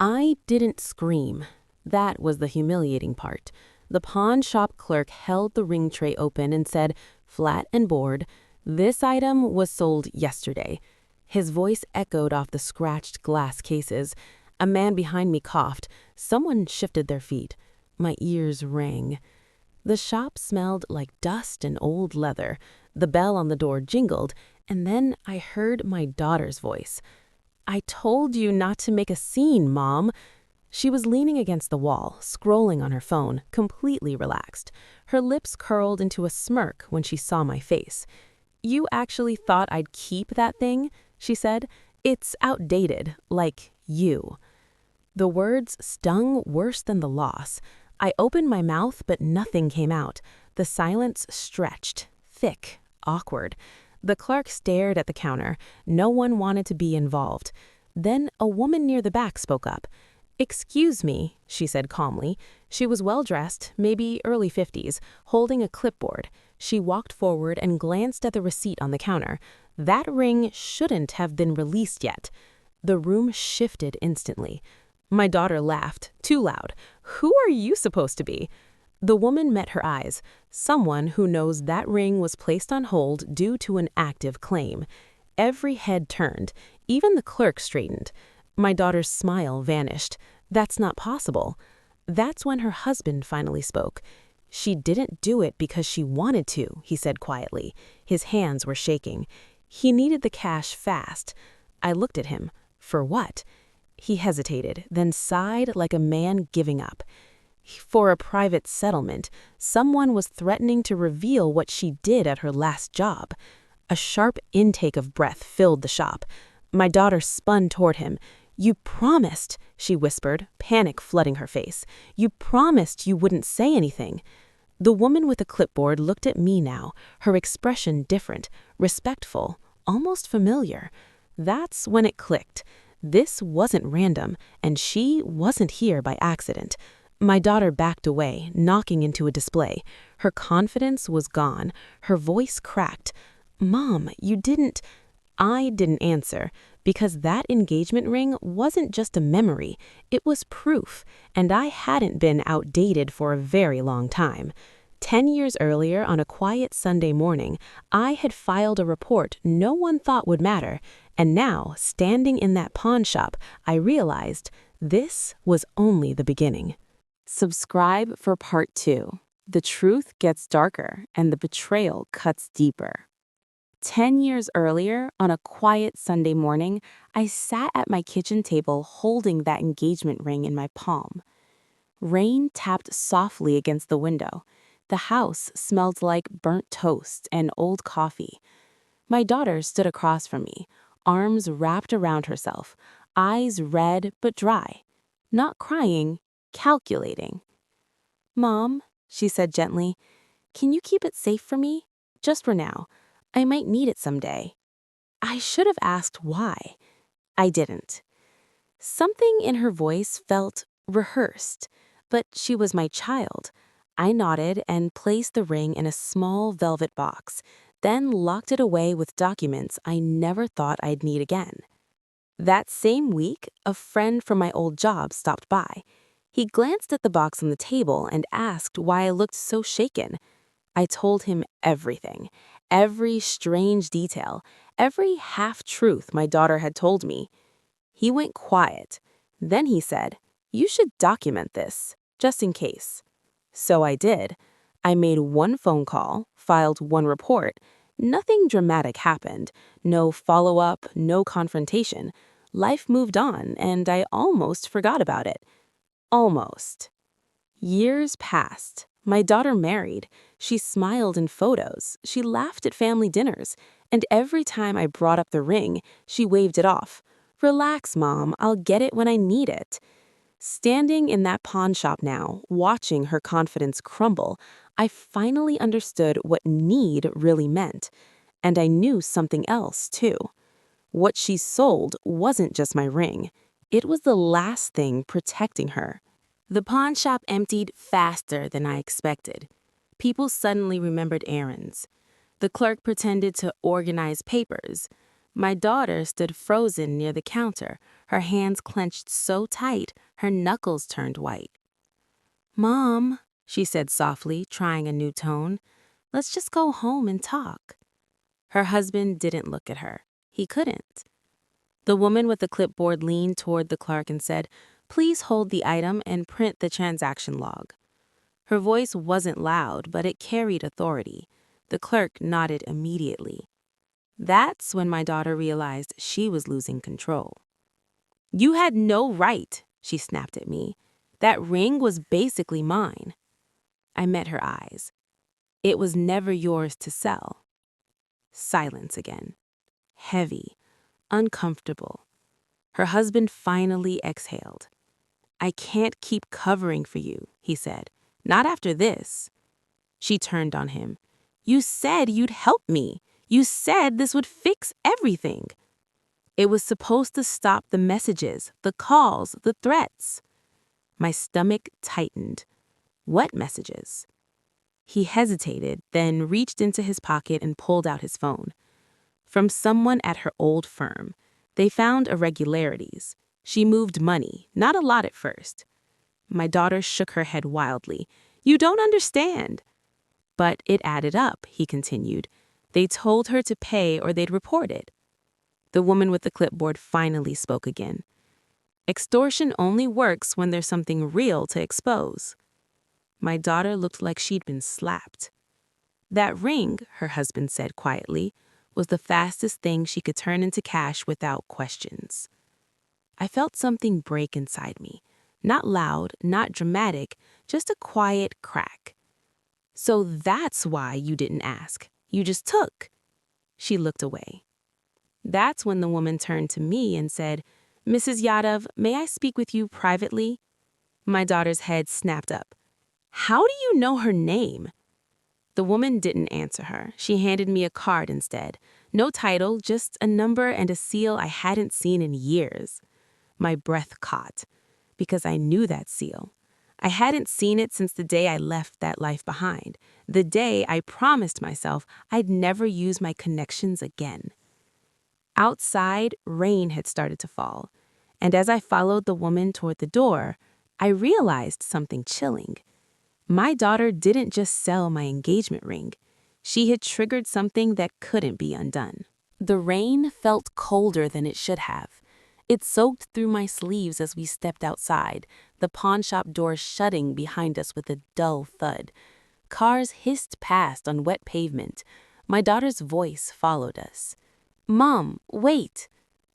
I didn't scream. That was the humiliating part. The pawn shop clerk held the ring tray open and said, flat and bored, "This item was sold yesterday." His voice echoed off the scratched glass cases. A man behind me coughed. Someone shifted their feet. My ears rang. The shop smelled like dust and old leather. The bell on the door jingled, and then I heard my daughter's voice. "I told you not to make a scene, Mom." She was leaning against the wall, scrolling on her phone, completely relaxed. Her lips curled into a smirk when she saw my face. "You actually thought I'd keep that thing?" she said. "It's outdated, like you." The words stung worse than the loss. I opened my mouth, but nothing came out. The silence stretched, thick, awkward. The clerk stared at the counter. No one wanted to be involved. Then a woman near the back spoke up. "Excuse me," she said calmly. She was well-dressed, maybe early 50s, holding a clipboard. She walked forward and glanced at the receipt on the counter. That ring shouldn't have been released yet. The room shifted instantly. My daughter laughed, too loud. "Who are you supposed to be?" The woman met her eyes. Someone who knows that ring was placed on hold due to an active claim. Every head turned. Even the clerk straightened. My daughter's smile vanished. "That's not possible." That's when her husband finally spoke. "She didn't do it because she wanted to," he said quietly. His hands were shaking. "He needed the cash fast." I looked at him. "For what?" He hesitated, then sighed like a man giving up. "For a private settlement. Someone was threatening to reveal what she did at her last job." A sharp intake of breath filled the shop. My daughter spun toward him. "You promised," she whispered, panic flooding her face. "You promised you wouldn't say anything." The woman with the clipboard looked at me now, her expression different, respectful, almost familiar. That's when it clicked. This wasn't random, and she wasn't here by accident. My daughter backed away, knocking into a display. Her confidence was gone. Her voice cracked. "Mom, you didn't—" I didn't answer, because that engagement ring wasn't just a memory. It was proof, and I hadn't been outdated for a very long time. 10 years earlier, on a quiet Sunday morning, I had filed a report no one thought would matter, and now, standing in that pawn shop, I realized this was only the beginning. Subscribe for part 2. The truth gets darker, and the betrayal cuts deeper. 10 years earlier, on a quiet Sunday morning, I sat at my kitchen table holding that engagement ring in my palm. Rain tapped softly against the window. The house smelled like burnt toast and old coffee. My daughter stood across from me, arms wrapped around herself, eyes red but dry. Not crying, calculating. "Mom," she said gently, "can you keep it safe for me? Just for now. I might need it someday." I should have asked why. I didn't. Something in her voice felt rehearsed, but she was my child. I nodded and placed the ring in a small velvet box, then locked it away with documents I never thought I'd need again. That same week, a friend from my old job stopped by. He glanced at the box on the table and asked why I looked so shaken. I told him everything, every strange detail, every half-truth my daughter had told me. He went quiet. Then he said, "You should document this, just in case." So I did. I made one phone call, filed one report. Nothing dramatic happened. No follow-up, no confrontation. Life moved on, and I almost forgot about it. Almost. Years passed. My daughter married. She smiled in photos. She laughed at family dinners. And every time I brought up the ring, she waved it off. "Relax, Mom. I'll get it when I need it." Standing in that pawn shop now, watching her confidence crumble, I finally understood what need really meant. And I knew something else, too. What she sold wasn't just my ring. It was the last thing protecting her. The pawn shop emptied faster than I expected. People suddenly remembered errands. The clerk pretended to organize papers. My daughter stood frozen near the counter, her hands clenched so tight her knuckles turned white. "Mom," she said softly, trying a new tone, "let's just go home and talk." Her husband didn't look at her. He couldn't. The woman with the clipboard leaned toward the clerk and said, "Please hold the item and print the transaction log." Her voice wasn't loud, but it carried authority. The clerk nodded immediately. That's when my daughter realized she was losing control. "You had no right," she snapped at me. "That ring was basically mine." I met her eyes. "It was never yours to sell." Silence again. Heavy, uncomfortable. Her husband finally exhaled. "I can't keep covering for you," he said. "Not after this." She turned on him. "You said you'd help me. You said this would fix everything." "It was supposed to stop the messages, the calls, the threats." My stomach tightened. "What messages?" He hesitated, then reached into his pocket and pulled out his phone. "From someone at her old firm. They found irregularities. She moved money, not a lot at first." My daughter shook her head wildly. "You don't understand." "But it added up," he continued. "They told her to pay or they'd report it." The woman with the clipboard finally spoke again. "Extortion only works when there's something real to expose." My daughter looked like she'd been slapped. "That ring," her husband said quietly, "was the fastest thing she could turn into cash without questions." I felt something break inside me. Not loud, not dramatic, just a quiet crack. "So that's why you didn't ask. You just took." She looked away. That's when the woman turned to me and said, "Mrs. Yadav, may I speak with you privately?" My daughter's head snapped up. "How do you know her name?" The woman didn't answer her. She handed me a card instead. No title, just a number and a seal I hadn't seen in years. My breath caught, because I knew that seal. I hadn't seen it since the day I left that life behind, the day I promised myself I'd never use my connections again. Outside, rain had started to fall, and as I followed the woman toward the door, I realized something chilling. My daughter didn't just sell my engagement ring. She had triggered something that couldn't be undone. The rain felt colder than it should have. It soaked through my sleeves as we stepped outside, the pawnshop door shutting behind us with a dull thud. Cars hissed past on wet pavement. My daughter's voice followed us. "Mom, wait."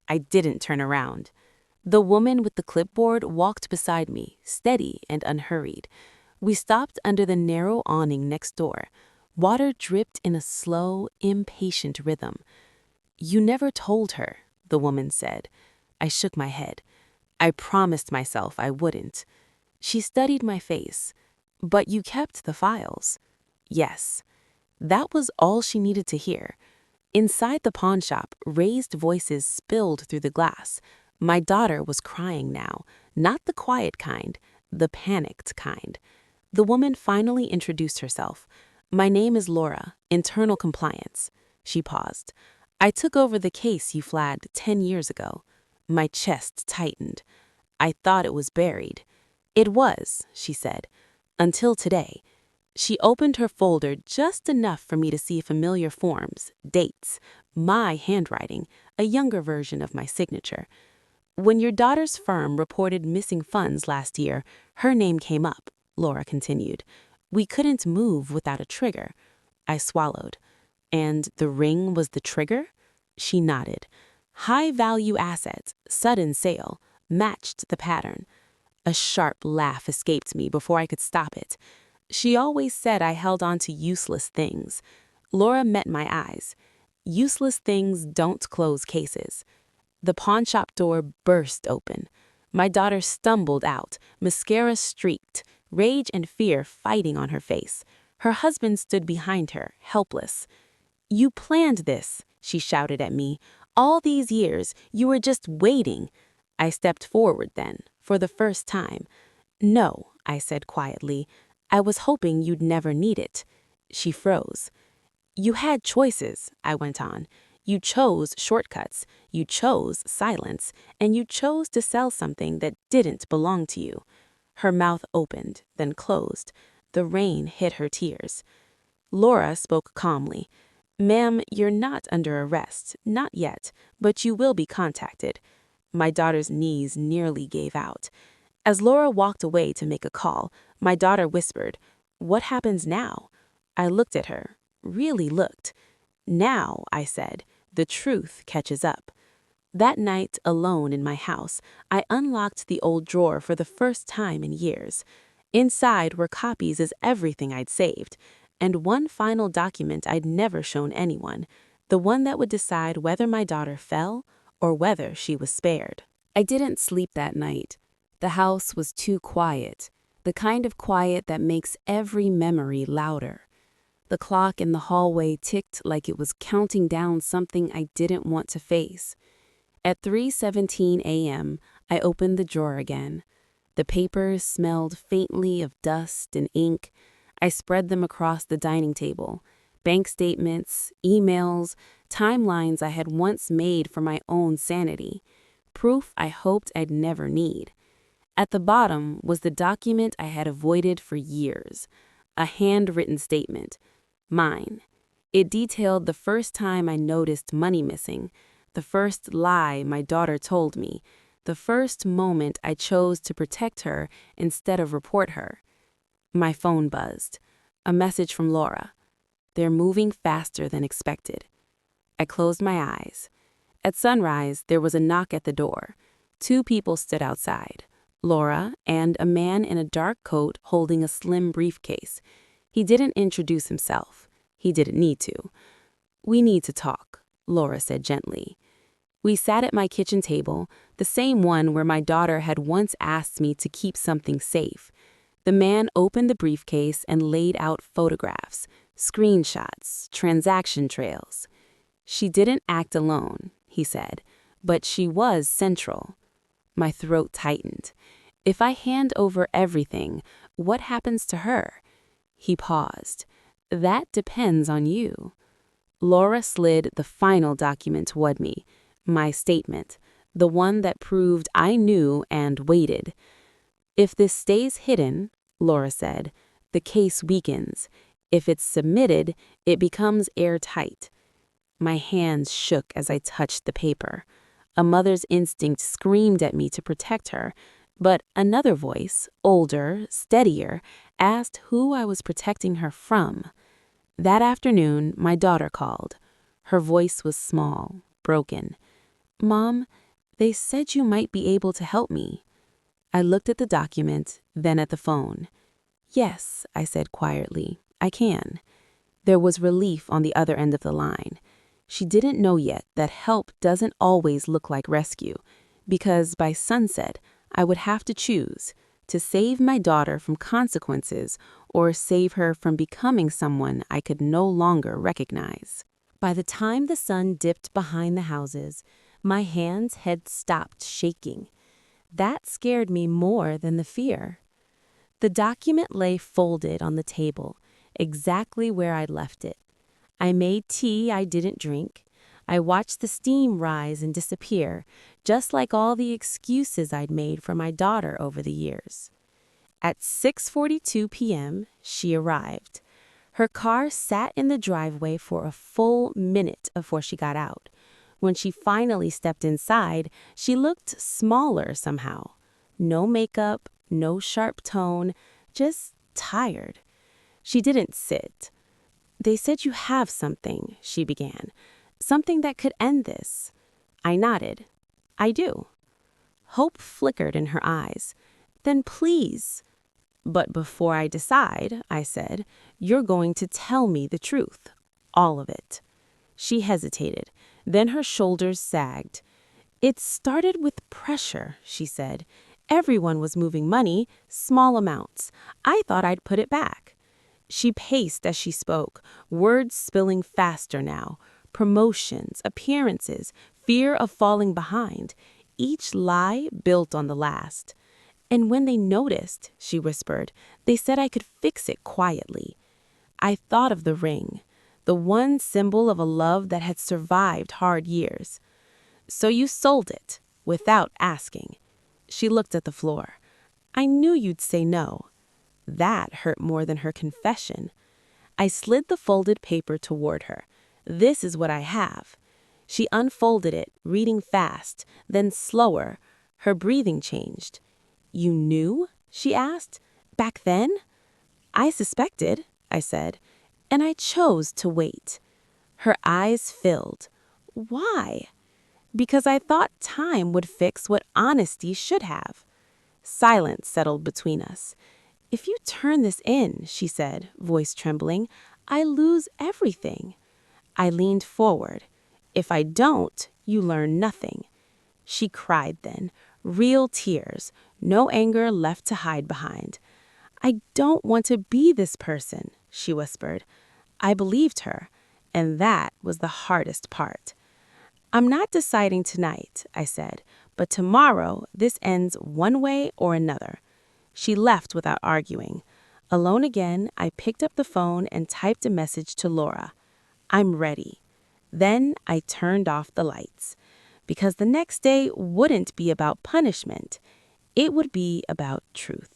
I didn't turn around. The woman with the clipboard walked beside me, steady and unhurried. We stopped under the narrow awning next door. Water dripped in a slow, impatient rhythm. "You never told her," the woman said. I shook my head. "I promised myself I wouldn't." She studied my face. "But you kept the files." "Yes." That was all she needed to hear. Inside the pawnshop, raised voices spilled through the glass. My daughter was crying now, not the quiet kind, the panicked kind. The woman finally introduced herself. "My name is Laura, Internal Compliance." She paused. "I took over the case you flagged 10 years ago." My chest tightened. I thought it was buried. "It was," she said, "until today." She opened her folder just enough for me to see familiar forms, dates, my handwriting, a younger version of my signature. "When your daughter's firm reported missing funds last year, her name came up," Laura continued. "We couldn't move without a trigger." I swallowed. "And the ring was the trigger?" She nodded. "High-value asset, sudden sale, matched the pattern." A sharp laugh escaped me before I could stop it. She always said I held on to useless things. Laura met my eyes. Useless things don't close cases. The pawnshop door burst open. My daughter stumbled out, mascara streaked, rage and fear fighting on her face. Her husband stood behind her, helpless. "You planned this," she shouted at me. "All these years, you were just waiting." I stepped forward then, for the first time. "No," I said quietly. "I was hoping you'd never need it." She froze. "You had choices," I went on. You chose shortcuts, you chose silence, and you chose to sell something that didn't belong to you. Her mouth opened, then closed. The rain hit her tears. Laura spoke calmly. "Ma'am, you're not under arrest, not yet, but you will be contacted." My daughter's knees nearly gave out. As Laura walked away to make a call, my daughter whispered, "What happens now?" I looked at her, really looked. "Now," I said, "the truth catches up." That night, alone in my house, I unlocked the old drawer for the first time in years. Inside were copies of everything I'd saved, and one final document I'd never shown anyone, the one that would decide whether my daughter fell or whether she was spared. I didn't sleep that night. The house was too quiet, the kind of quiet that makes every memory louder. The clock in the hallway ticked like it was counting down something I didn't want to face. At 3:17 a.m., I opened the drawer again. The papers smelled faintly of dust and ink. I spread them across the dining table. Bank statements, emails, timelines I had once made for my own sanity. Proof I hoped I'd never need. At the bottom was the document I had avoided for years. A handwritten statement. Mine. It detailed the first time I noticed money missing, the first lie my daughter told me, the first moment I chose to protect her instead of report her. My phone buzzed. A message from Laura. "They're moving faster than expected." I closed my eyes. At sunrise, there was a knock at the door. 2 people stood outside, Laura and a man in a dark coat holding a slim briefcase. He didn't introduce himself. He didn't need to. "We need to talk," Laura said gently. We sat at my kitchen table, the same one where my daughter had once asked me to keep something safe. The man opened the briefcase and laid out photographs, screenshots, transaction trails. "She didn't act alone," he said, "but she was central." My throat tightened. "If I hand over everything, what happens to her?" He paused. "That depends on you." Laura slid the final document toward me, my statement, the one that proved I knew and waited. "If this stays hidden," Laura said, "the case weakens. If it's submitted, it becomes airtight." My hands shook as I touched the paper. A mother's instinct screamed at me to protect her, but another voice, older, steadier, asked who I was protecting her from. That afternoon, my daughter called. Her voice was small, broken. "Mom, they said you might be able to help me." I looked at the document, then at the phone. "Yes," I said quietly, "I can." There was relief on the other end of the line. She didn't know yet that help doesn't always look like rescue, because by sunset, I would have to choose to save my daughter from consequences or save her from becoming someone I could no longer recognize. By the time the sun dipped behind the houses, my hands had stopped shaking. That scared me more than the fear. The document lay folded on the table, exactly where I'd left it. I made tea I didn't drink. I watched the steam rise and disappear, just like all the excuses I'd made for my daughter over the years. At 6:42 p.m., she arrived. Her car sat in the driveway for a full minute before she got out. When she finally stepped inside, she looked smaller somehow. No makeup, no sharp tone, just tired. She didn't sit. "They said you have something," she began. "Something that could end this." I nodded. "I do." Hope flickered in her eyes. "Then please." "But before I decide," I said, "you're going to tell me the truth. All of it." She hesitated. Then her shoulders sagged. "It started with pressure," she said. "Everyone was moving money, small amounts. I thought I'd put it back." She paced as she spoke, words spilling faster now. Promotions, appearances, fear of falling behind. Each lie built on the last. "And when they noticed," she whispered, "they said I could fix it quietly." I thought of the ring. the one symbol of a love that had survived hard years. So you sold it, without asking. She looked at the floor. I knew you'd say no. That hurt more than her confession. I slid the folded paper toward her. This is what I have. She unfolded it, reading fast, then slower. Her breathing changed. You knew? She asked. Back then? I suspected, I said, and I chose to wait. Her eyes filled. Why? Because I thought time would fix what honesty should have. Silence settled between us. If you turn this in, she said, voice trembling, I lose everything. I leaned forward. If I don't, you learn nothing. She cried then, real tears, no anger left to hide behind. I don't want to be this person, she whispered. I believed her, and that was the hardest part. I'm not deciding tonight, I said, but tomorrow this ends one way or another. She left without arguing. Alone again, I picked up the phone and typed a message to Laura. I'm ready. Then I turned off the lights, because the next day wouldn't be about punishment. It would be about truth.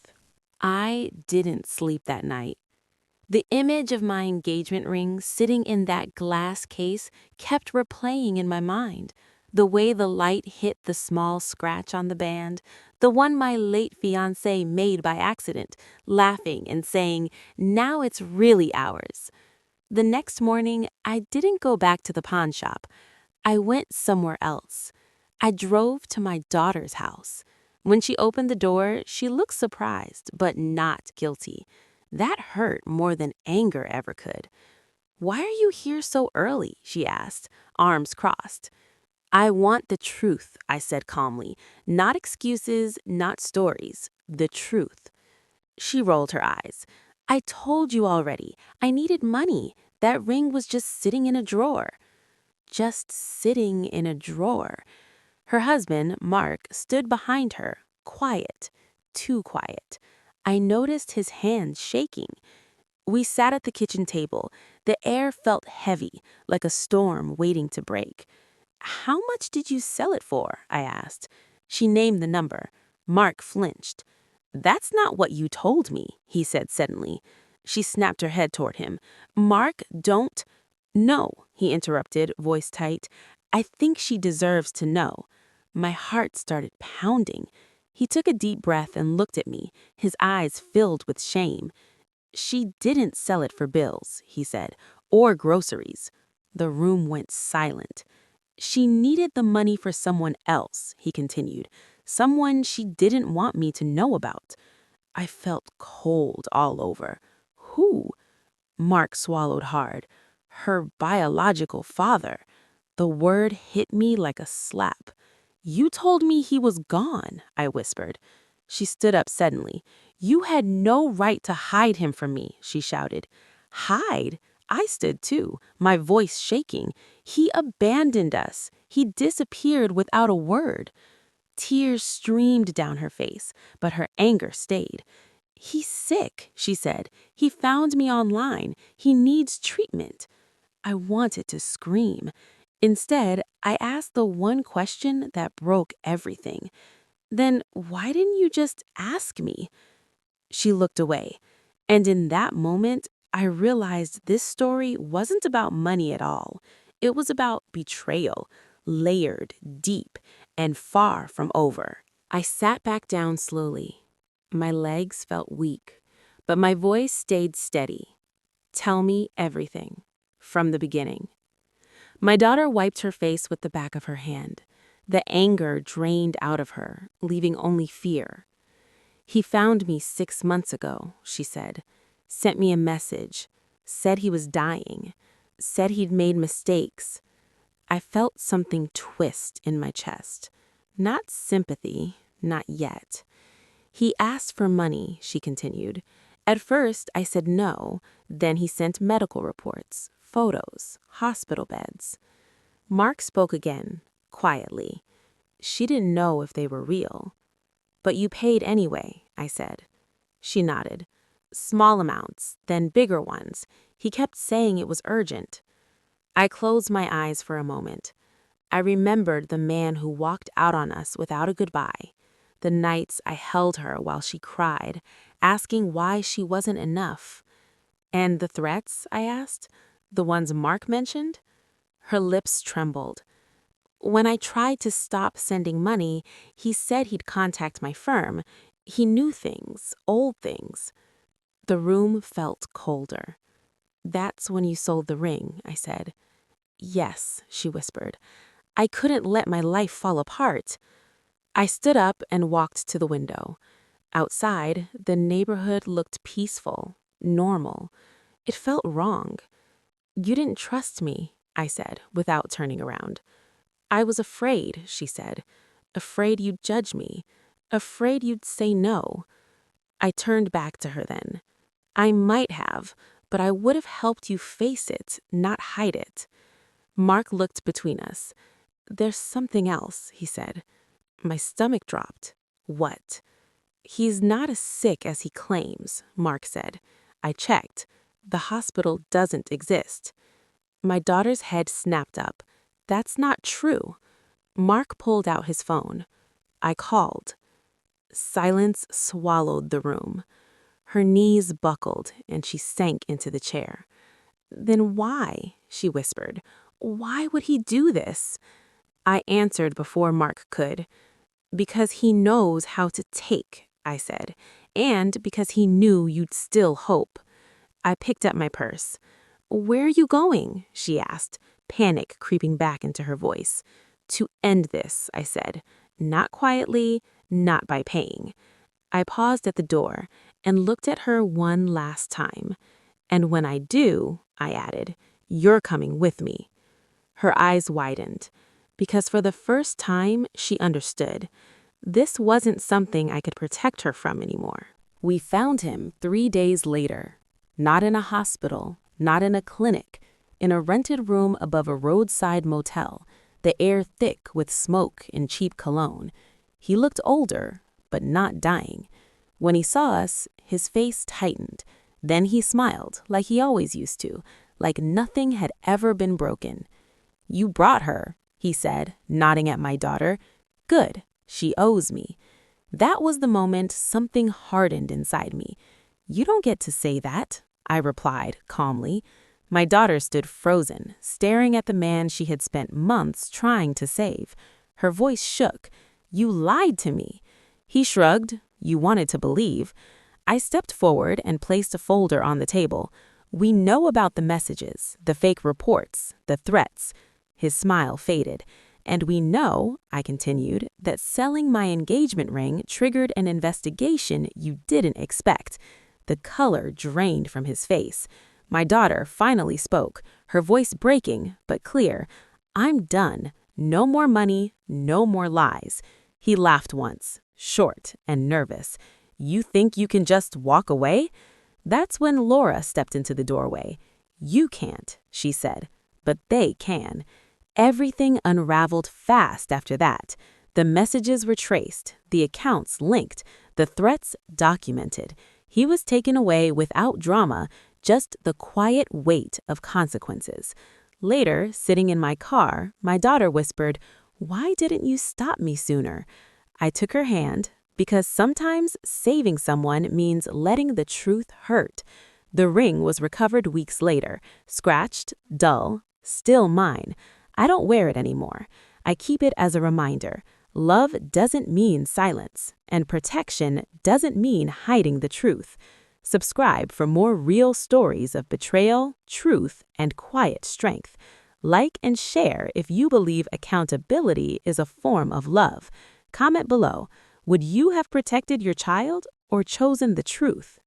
I didn't sleep that night. The image of my engagement ring sitting in that glass case kept replaying in my mind. The way the light hit the small scratch on the band, the one my late fiancé made by accident, laughing and saying, now it's really ours. The next morning, I didn't go back to the pawn shop. I went somewhere else. I drove to my daughter's house. When she opened the door, she looked surprised, but not guilty. That hurt more than anger ever could. Why are you here so early? She asked, arms crossed. I want the truth, I said calmly. Not excuses, not stories. The truth. She rolled her eyes. I told you already. I needed money. That ring was just sitting in a drawer. Just sitting in a drawer. Her husband, Mark, stood behind her, quiet, too quiet. I noticed his hands shaking. We sat at the kitchen table. The air felt heavy, like a storm waiting to break. How much did you sell it for? I asked. She named the number. Mark flinched. That's not what you told me, he said suddenly. She snapped her head toward him. Mark, don't. No, he interrupted, voice tight. I think she deserves to know. My heart started pounding. He took a deep breath and looked at me, his eyes filled with shame. She didn't sell it for bills, he said, or groceries. The room went silent. She needed the money for someone else, he continued, someone she didn't want me to know about. I felt cold all over. Who? Mark swallowed hard. Her biological father. The word hit me like a slap. You told me he was gone, I whispered. She stood up suddenly. You had no right to hide him from me, she shouted. Hide? I stood too, my voice shaking. He abandoned us. He disappeared without a word. Tears streamed down her face, but her anger stayed. He's sick, she said. He found me online. He needs treatment. I wanted to scream. Instead, I asked the one question that broke everything. Then why didn't you just ask me? She looked away. And in that moment, I realized this story wasn't about money at all. It was about betrayal, layered, deep, and far from over. I sat back down slowly. My legs felt weak, but my voice stayed steady. Tell me everything, from the beginning. My daughter wiped her face with the back of her hand. The anger drained out of her, leaving only fear. He found me 6 months ago, she said. Sent me a message. Said he was dying. Said he'd made mistakes. I felt something twist in my chest. Not sympathy, not yet. He asked for money, she continued. At first, I said no. Then he sent medical reports, photos, hospital beds. Mark spoke again, quietly. She didn't know if they were real. But you paid anyway, I said. She nodded. Small amounts, then bigger ones. He kept saying it was urgent. I closed my eyes for a moment. I remembered the man who walked out on us without a goodbye. The nights I held her while she cried, asking why she wasn't enough. And the threats, I asked? The ones Mark mentioned? Her lips trembled. When I tried to stop sending money, he said he'd contact my firm. He knew things, old things. The room felt colder. "That's when you sold the ring," I said. "Yes," she whispered. "I couldn't let my life fall apart." I stood up and walked to the window. Outside, the neighborhood looked peaceful, normal. It felt wrong. "You didn't trust me," I said, without turning around. "I was afraid," she said. "Afraid you'd judge me. Afraid you'd say no." I turned back to her then. "I might have, but I would have helped you face it, not hide it." Mark looked between us. "There's something else," he said. My stomach dropped. "What?" "He's not as sick as he claims," Mark said. I checked. The hospital doesn't exist. My daughter's head snapped up. "That's not true." Mark pulled out his phone. I called. Silence swallowed the room. Her knees buckled and she sank into the chair. "Then why?" she whispered. "Why would he do this?" I answered before Mark could. "Because he knows how to take," I said, "and because he knew you'd still hope." I picked up my purse. "Where are you going?" she asked, panic creeping back into her voice. "To end this," I said, "not quietly, not by paying." I paused at the door and looked at her one last time. "And when I do," I added, "you're coming with me." Her eyes widened, because for the first time she understood. This wasn't something I could protect her from anymore. We found him 3 days later. Not in a hospital, not in a clinic, in a rented room above a roadside motel, the air thick with smoke and cheap cologne. He looked older, but not dying. When he saw us, his face tightened. Then he smiled, like he always used to, like nothing had ever been broken. "You brought her," he said, nodding at my daughter. "Good, she owes me." That was the moment something hardened inside me. "You don't get to say that," I replied calmly. My daughter stood frozen, staring at the man she had spent months trying to save. Her voice shook. "You lied to me." He shrugged. "You wanted to believe." I stepped forward and placed a folder on the table. "We know about the messages, the fake reports, the threats." His smile faded. "And we know," I continued, "that selling my engagement ring triggered an investigation you didn't expect." The color drained from his face. My daughter finally spoke, her voice breaking but clear. "I'm done. No more money, no more lies." He laughed once, short and nervous. "You think you can just walk away?" That's when Laura stepped into the doorway. "You can't," she said, "but they can." Everything unraveled fast after that. The messages were traced, the accounts linked, the threats documented. He was taken away without drama, just the quiet weight of consequences. Later, sitting in my car, my daughter whispered, "Why didn't you stop me sooner?" I took her hand, because sometimes saving someone means letting the truth hurt. The ring was recovered weeks later, scratched, dull, still mine. I don't wear it anymore. I keep it as a reminder. Love doesn't mean silence, and protection doesn't mean hiding the truth. Subscribe for more real stories of betrayal, truth, and quiet strength. Like and share if you believe accountability is a form of love. Comment below. Would you have protected your child or chosen the truth?